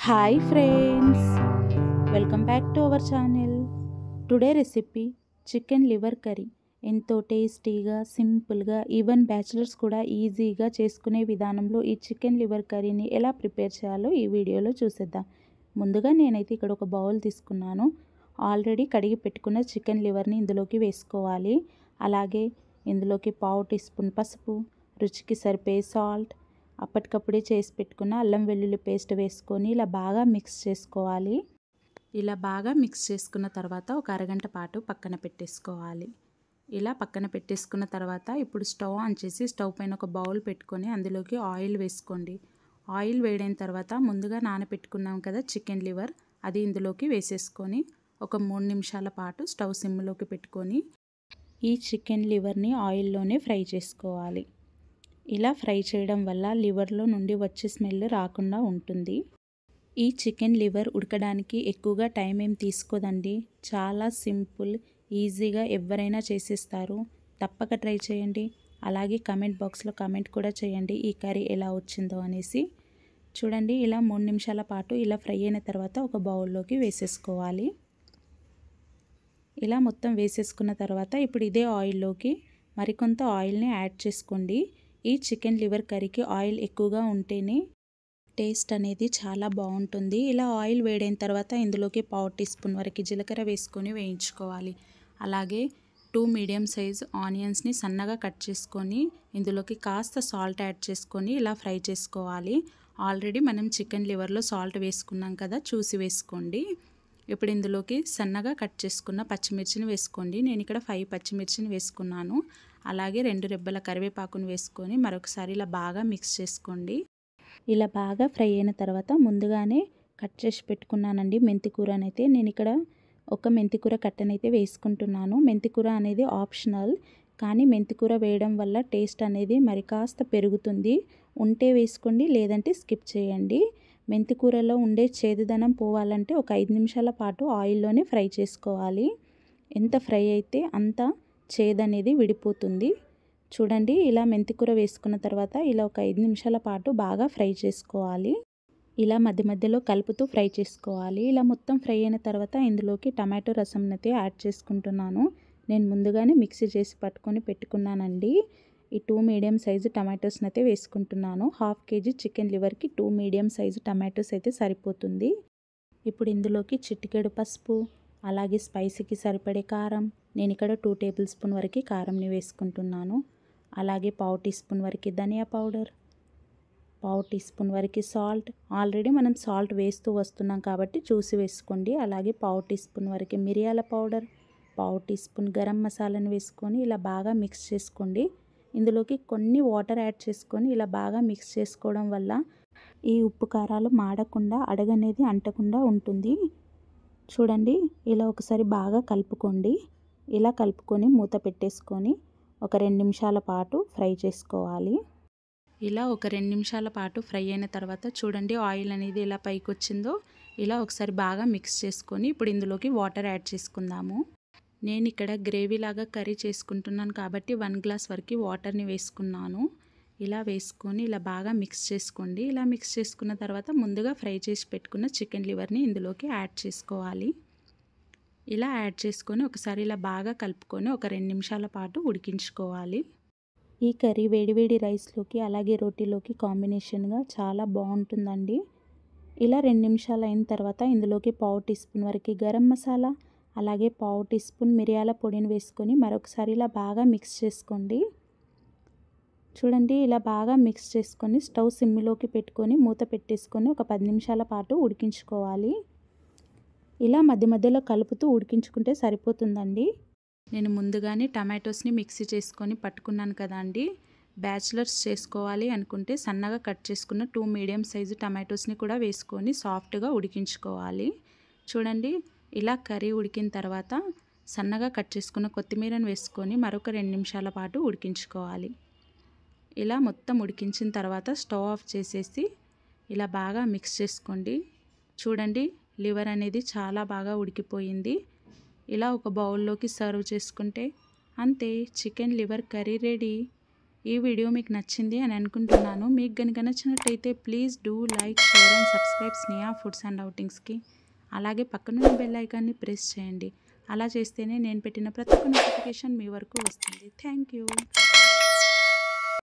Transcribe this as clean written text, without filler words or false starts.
Hi friends, welcome back to our channel. Today recipe chicken liver curry. ఎంతో టేస్టీగా, సింపుల్గా, even bachelors కూడా ఈజీగా చేసుకునే విధానంలో ఈ చికెన్ లివర్ కర్రీని ఎలా ప్రిపేర్ చేయాలో ఈ వీడియోలో చూసేద్దాం. ముందుగా నేనైతే ఇక్కడ ఒక బౌల్ తీసుకున్నాను. ఆల్రెడీ కడిగి పెట్టుకున్న చికెన్ లివర్ని ఇందులోకి వేసుకోవాలి. అలాగే ఇందులోకి 1/2 టీ స్పూన్ పసుపు, రుచికి సరిపోయే సాల్ట్, అప్పటికప్పుడే చేసి పెట్టుకున్న అల్లం వెల్లుల్లి పేస్ట్ వేసుకొని ఇలా బాగా మిక్స్ చేసుకోవాలి. ఇలా బాగా మిక్స్ చేసుకున్న తర్వాత ఒక అరగంట పాటు పక్కన పెట్టేసుకోవాలి. ఇలా పక్కన పెట్టేసుకున్న తర్వాత ఇప్పుడు స్టవ్ ఆన్ చేసి స్టవ్ పైన ఒక బౌల్ పెట్టుకొని అందులోకి ఆయిల్ వేసుకోండి. ఆయిల్ వేడైన తర్వాత ముందుగా నానబెట్టుకున్నాం కదా చికెన్ లివర్, అది ఇందులోకి వేసేసుకొని ఒక 3 నిమిషాల పాటు స్టవ్ సిమ్లోకి పెట్టుకొని ఈ చికెన్ లివర్ని ఆయిల్లోనే ఫ్రై చేసుకోవాలి. ఇలా ఫ్రై చేయడం వల్ల లివర్లో నుండి వచ్చే స్మెల్ రాకుండా ఉంటుంది. ఈ చికెన్ లివర్ ఉడకడానికి ఎక్కువగా టైం ఏం తీసుకోదండి. చాలా సింపుల్, ఈజీగా ఎవరైనా చేసేస్తారు. తప్పక ట్రై చేయండి. అలాగే కమెంట్ బాక్స్లో కమెంట్ కూడా చేయండి ఈ కర్రీ ఎలా వచ్చిందో అనేసి. చూడండి, ఇలా 3 నిమిషాల పాటు ఇలా ఫ్రై అయిన తర్వాత ఒక బౌల్లోకి వేసేసుకోవాలి. ఇలా మొత్తం వేసేసుకున్న తర్వాత ఇప్పుడు ఇదే ఆయిల్లోకి మరికొంత ఆయిల్ని యాడ్ చేసుకోండి. ఈ చికెన్ లివర్ కర్రీకి ఆయిల్ ఎక్కువగా ఉంటేనే టేస్ట్ అనేది చాలా బాగుంటుంది. ఇలా ఆయిల్ వేడైన తర్వాత ఇందులోకి 1/2 టీ స్పూన్ వరకు జీలకర్ర వేసుకొని వేయించుకోవాలి. అలాగే 2 మీడియం సైజ్ ఆనియన్స్ని సన్నగా కట్ చేసుకొని ఇందులోకి కాస్త సాల్ట్ యాడ్ చేసుకొని ఇలా ఫ్రై చేసుకోవాలి. ఆల్రెడీ మనం చికెన్ లివర్లో సాల్ట్ వేసుకున్నాం కదా, చూసి వేసుకోండి. ఇప్పుడు ఇందులోకి సన్నగా కట్ చేసుకున్న పచ్చిమిర్చిని వేసుకోండి. నేను ఇక్కడ 5 పచ్చిమిర్చిని వేసుకున్నాను. అలాగే 2 రెబ్బల కరివేపాకును వేసుకొని మరొకసారి ఇలా బాగా మిక్స్ చేసుకోండి. ఇలా బాగా ఫ్రై అయిన తర్వాత ముందుగానే కట్ చేసి పెట్టుకున్నానండి మెంతికూరనైతే. నేను ఇక్కడ ఒక మెంతికూర కట్టనైతే వేసుకుంటున్నాను. మెంతికూర అనేది ఆప్షనల్, కానీ మెంతికూర వేయడం వల్ల టేస్ట్ అనేది మరి కాస్త పెరుగుతుంది. ఉంటే వేసుకోండి, లేదంటే స్కిప్ చేయండి. మెంతికూరలో ఉండే చేదుదనం పోవాలంటే ఒక 5 నిమిషాల పాటు ఆయిల్లోనే ఫ్రై చేసుకోవాలి. ఎంత ఫ్రై అయితే అంత చేదనేది విడిపోతుంది. చూడండి, ఇలా మెంతికూర వేసుకున్న తర్వాత ఇలా ఒక 5 నిమిషాల పాటు బాగా ఫ్రై చేసుకోవాలి. ఇలా మధ్య మధ్యలో కలుపుతూ ఫ్రై చేసుకోవాలి. ఇలా మొత్తం ఫ్రై అయిన తర్వాత ఇందులోకి టమాటో రసంనైతే యాడ్ చేసుకుంటున్నాను. నేను ముందుగానే మిక్సీ చేసి పట్టుకొని పెట్టుకున్నానండి. ఈ 2 మీడియం సైజు టమాటోస్ని అయితే వేసుకుంటున్నాను. 1/2 కేజీ చికెన్ లివర్కి 2 మీడియం సైజు టమాటోస్ అయితే సరిపోతుంది. ఇప్పుడు ఇందులోకి చిటికెడు పసుపు, అలాగే స్పైసీకి సరిపడే కారం, నేను ఇక్కడ 2 టేబుల్ స్పూన్ వరకు కారంని వేసుకుంటున్నాను. అలాగే 1/2 టీ స్పూన్ వరకు ధనియా పౌడర్, 1/2 టీ స్పూన్ వరకు సాల్ట్. ఆల్రెడీ మనం సాల్ట్ వేస్తూ వస్తున్నాం కాబట్టి చూసి వేసుకోండి. అలాగే 1/2 టీ స్పూన్ వరకు మిరియాల పౌడర్, 1/2 టీ స్పూన్ గరం మసాలాను వేసుకొని ఇలా బాగా మిక్స్ చేసుకోండి. ఇందులోకి కొన్ని వాటర్ యాడ్ చేసుకొని ఇలా బాగా మిక్స్ చేసుకోవడం వల్ల ఈ ఉప్పు కారాలు మాడకుండా, అడగనేది అంటకుండా ఉంటుంది. చూడండి, ఇలా ఒకసారి బాగా కలుపుకోండి. ఇలా కలుపుకొని మూత పెట్టేసుకొని ఒక 2 నిమిషాల పాటు ఫ్రై చేసుకోవాలి. ఇలా ఒక 2 నిమిషాల పాటు ఫ్రై అయిన తర్వాత చూడండి ఆయిల్ అనేది ఎలా పైకి వచ్చిందో. ఇలా ఒకసారి బాగా మిక్స్ చేసుకొని ఇప్పుడు ఇందులోకి వాటర్ యాడ్ చేసుకుందాము. నేను ఇక్కడ గ్రేవీ లాగా కర్రీ చేసుకుంటున్నాను కాబట్టి 1 గ్లాస్ వరకు వాటర్ని వేసుకున్నాను. ఇలా వేసుకొని ఇలా బాగా మిక్స్ చేసుకోండి. ఇలా మిక్స్ చేసుకున్న తర్వాత ముందుగా ఫ్రై చేసి పెట్టుకున్న చికెన్ లివర్ని ఇందులోకి యాడ్ చేసుకోవాలి. ఇలా యాడ్ చేసుకొని ఒకసారి ఇలా బాగా కలుపుకొని ఒక 2 నిమిషాల పాటు ఉడికించుకోవాలి. ఈ కర్రీ వేడివేడి రైస్లోకి అలాగే రోటీలోకి కాంబినేషన్గా చాలా బాగుంటుందండి. ఇలా 2 నిమిషాలు అయిన తర్వాత ఇందులోకి 1/2 టీ స్పూన్ వరకు గరం మసాలా, అలాగే 1/2 టీ స్పూన్ మిరియాల పొడిని వేసుకొని మరొకసారి ఇలా బాగా మిక్స్ చేసుకోండి. చూడండి, ఇలా బాగా మిక్స్ చేసుకొని స్టవ్ సిమ్లోకి పెట్టుకొని మూత పెట్టేసుకొని ఒక 10 నిమిషాల పాటు ఉడికించుకోవాలి. ఇలా మధ్య మధ్యలో కలుపుతూ ఉడికించుకుంటే సరిపోతుందండి. నేను ముందుగానే టమాటోస్ని మిక్సీ చేసుకొని పట్టుకున్నాను కదా అండి. బ్యాచిలర్స్ చేసుకోవాలి అనుకుంటే సన్నగా కట్ చేసుకున్న 2 మీడియం సైజు టమాటోస్ని కూడా వేసుకొని సాఫ్ట్గా ఉడికించుకోవాలి. చూడండి, ఇలా కర్రీ ఉడికిన తర్వాత సన్నగా కట్ చేసుకున్న కొత్తిమీరను వేసుకొని మరొక 2 నిమిషాల పాటు ఉడికించుకోవాలి. ఇలా మొత్తం ఉడికించిన తర్వాత స్టవ్ ఆఫ్ చేసేసి ఇలా బాగా మిక్స్ చేసుకోండి. చూడండి, లివర్ అనేది చాలా బాగా ఉడికిపోయింది. ఇలా ఒక బౌల్లోకి సర్వ్ చేసుకుంటే అంతే, చికెన్ లివర్ కర్రీ రెడీ. ఈ వీడియో మీకు నచ్చింది అని అనుకుంటున్నాను. మీకు గనుక నచ్చినట్టయితే please do like, share and subscribe Sneha foods and ఔటింగ్స్కి. అలాగే పక్కనున్న బెల్ ఐకాన్ని ప్రెస్ చేయండి. అలా చేస్తేనే నేను పెట్టిన ప్రతి ఒక్క నోటిఫికేషన్ మీ వరకు వస్తుంది. Thank you.